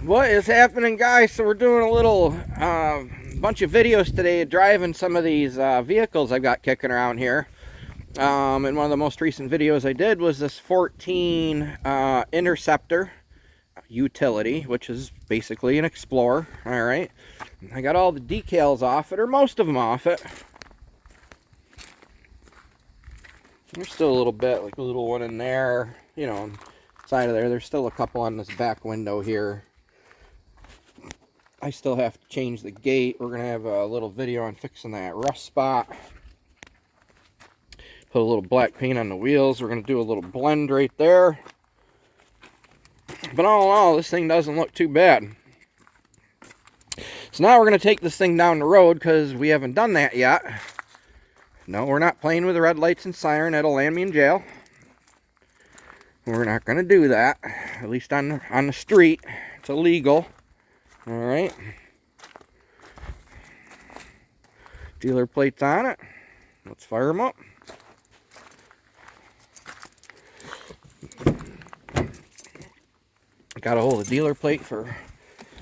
What is happening, guys? So we're doing a little bunch of videos today driving some of these vehicles I've got kicking around here. And one of the most recent videos I did was this 14 Interceptor Utility, which is basically an Explorer. All right, I got all the decals off it, or most of them off it. There's still a little bit, like a little one in there, you know, side of there. There's still a couple on this back window here. I still have to change the gate. We're going to have a little video on fixing that rust spot. Put a little black paint on the wheels. We're going to do a little blend right there. But all in all, this thing doesn't look too bad. So now we're going to take this thing down the road because we haven't done that yet. No, we're not playing with the red lights and siren. That'll land me in jail. We're not going to do that. At least on the street. It's illegal. Alright. Dealer plates on it. Let's fire them up. Got a hold of the dealer plate for a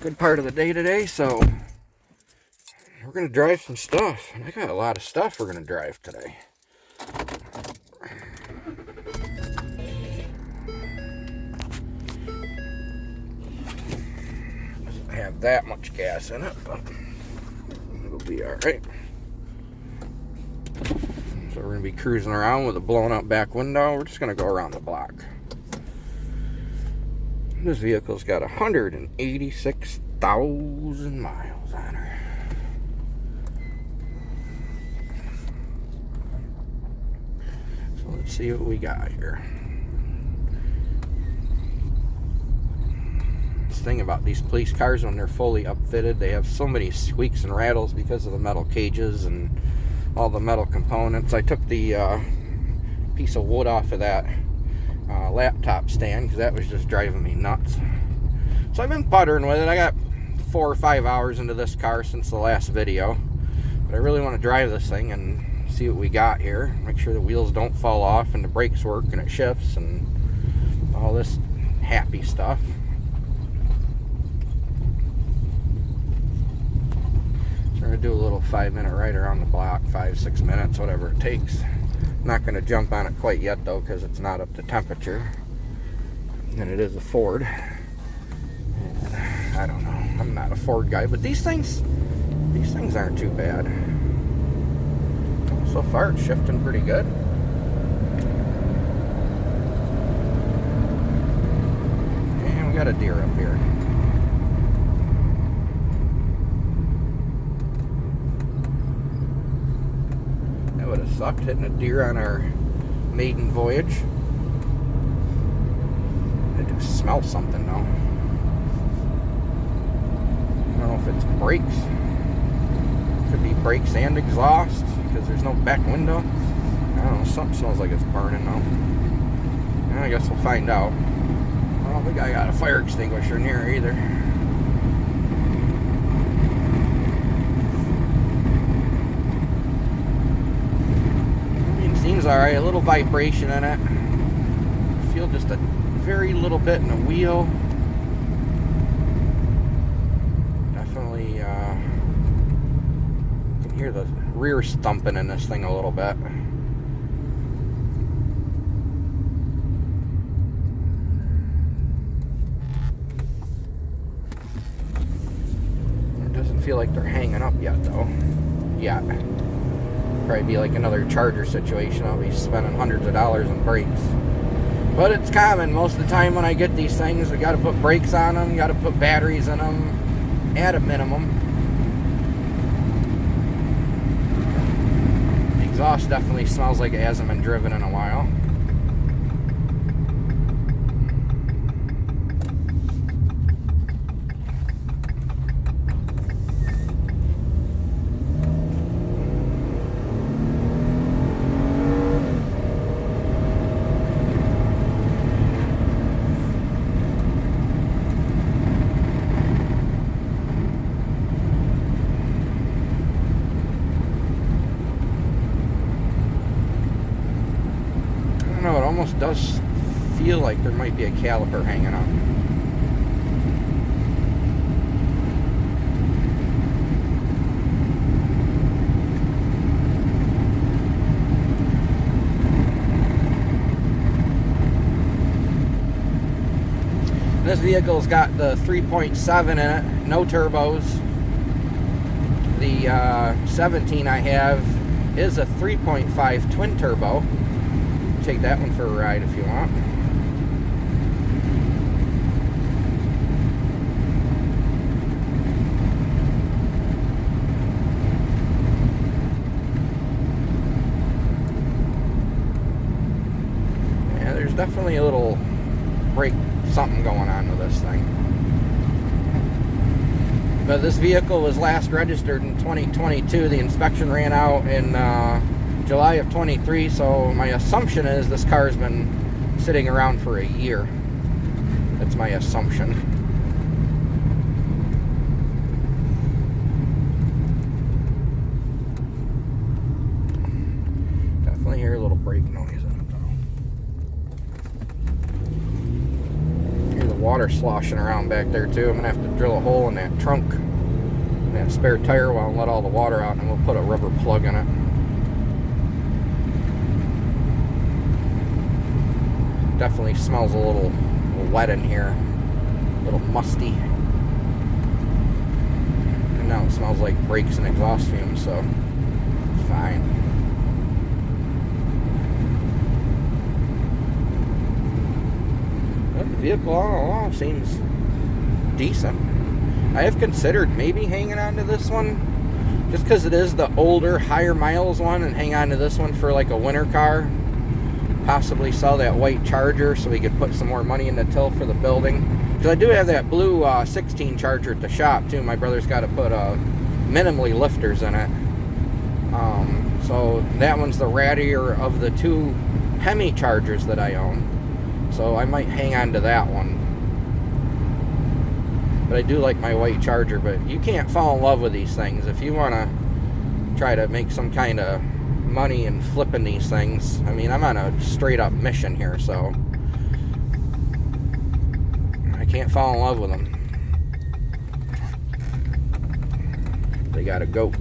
good part of the day today, so we're going to drive some stuff. And I got a lot of stuff we're going to drive today. Doesn't have that much gas in it, but it'll be alright. So we're going to be cruising around with a blown up back window. We're just going to go around the block. This vehicle's got 186,000 miles on her. So let's see what we got here. This thing about these police cars, when they're fully upfitted, they have so many squeaks and rattles because of the metal cages and all the metal components. I took the piece of wood off of that laptop stand because that was just driving me nuts. So I've been puttering with it. I got 4 or 5 hours into this car since the last video, but I really want to drive this thing and see what we got here. Make sure the wheels don't fall off and the brakes work and it shifts and all this happy stuff. So we're going to do a little 5-minute ride around the block, 5-6 minutes, whatever it takes. I'm not going to jump on it quite yet though, because it's not up to temperature, and it is a Ford. And I don't know, I'm not a Ford guy, but these things aren't too bad. So far it's shifting pretty good. And we got a deer up here. Would have sucked hitting a deer on our maiden voyage. I do smell something though. I don't know if it's brakes. Could be brakes and exhaust because there's no back window. I don't know, something smells like it's burning though. I guess we'll find out. I don't think I got a fire extinguisher near either. Seems alright, a little vibration in it. I feel just a very little bit in the wheel. Definitely can hear the rear thumping in this thing a little bit. It doesn't feel like they're hanging up yet though. Yet. Probably be like another Charger situation. I'll be spending hundreds of dollars on brakes. But it's common. Most of the time when I get these things, I got to put brakes on them, got to put batteries in them at a minimum. The exhaust definitely smells like it hasn't been driven in a while. I don't know, it almost does feel like there might be a caliper hanging up. vehicle's got the 3.7 in it, no turbos. The 17 I have is a 3.5 twin turbo. Take that one for a ride if you want. Yeah, there's definitely a little brake something going on with this thing. But this vehicle was last registered in 2022. The inspection ran out in July of 23, so my assumption is this car's been sitting around for a year. That's my assumption. Definitely hear a little brake noise in it though. Hear the water sloshing around back there too. I'm gonna have to drill a hole in that trunk, in that spare tire while I let all the water out, and we'll put a rubber plug in it. Definitely smells a little wet in here, a little musty. And now it smells like brakes and exhaust fumes, so fine. But the vehicle all in all seems decent. I have considered maybe hanging on to this one, just because it is the older, higher miles one, and hang on to this one for like a winter car. Possibly sell that white Charger so we could put some more money in the till for the building. Because I do have that blue 16 Charger at the shop too. My brother's got to put minimally lifters in it. So that one's the rattier of the two Hemi Chargers that I own. So I might hang on to that one. But I do like my white Charger. But you can't fall in love with these things. If you want to try to make some kind of money and flipping these things, I mean, I'm on a straight up mission here, so I can't fall in love with them. They gotta go.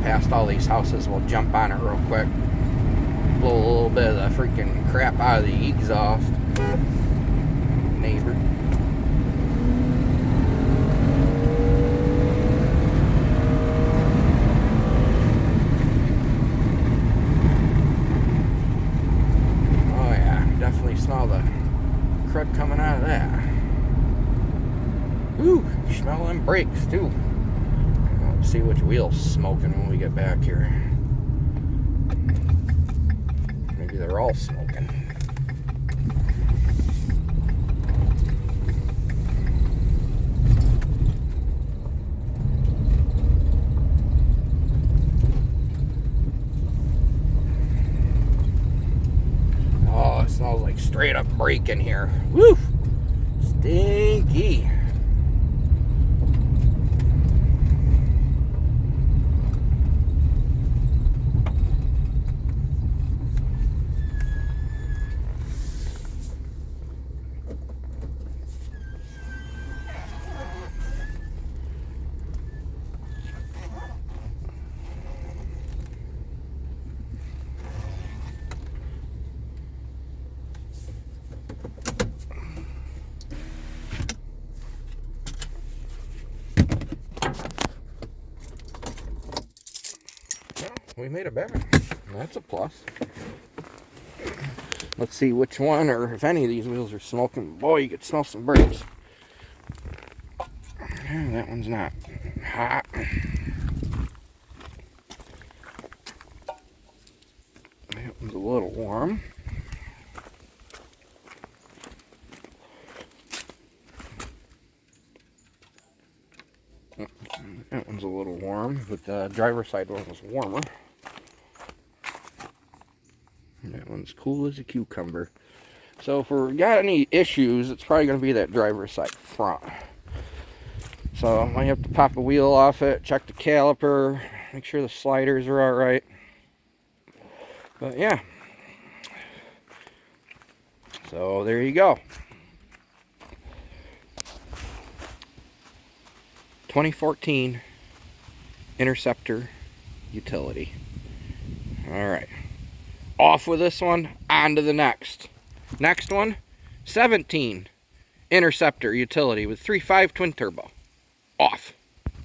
Past all these houses, we'll jump on it real quick, blow a little bit of the freaking crap out of the exhaust. Neighbor. Oh yeah, definitely smell the crud coming out of that. Ooh, smell them brakes too. See which wheel's smoking when we get back here. Maybe they're all smoking. Oh, it smells like straight up brake in here. Woo! Stinky. We made it back. That's a plus. Let's see which one, or if any of these wheels are smoking. Boy, you could smell some brakes. Yeah, that one's not hot. That one's a little warm. That one's a little warm, but the driver's side one was warmer. And that one's cool as a cucumber. So if we got any issues, it's probably going to be that driver's side front. So I might have to pop a wheel off it, check the caliper, make sure the sliders are all right. But yeah. So there you go. 2014 Interceptor Utility. All right. Off with this one, on to the next. Next one, 17 Interceptor Utility with 3.5 twin turbo. Off.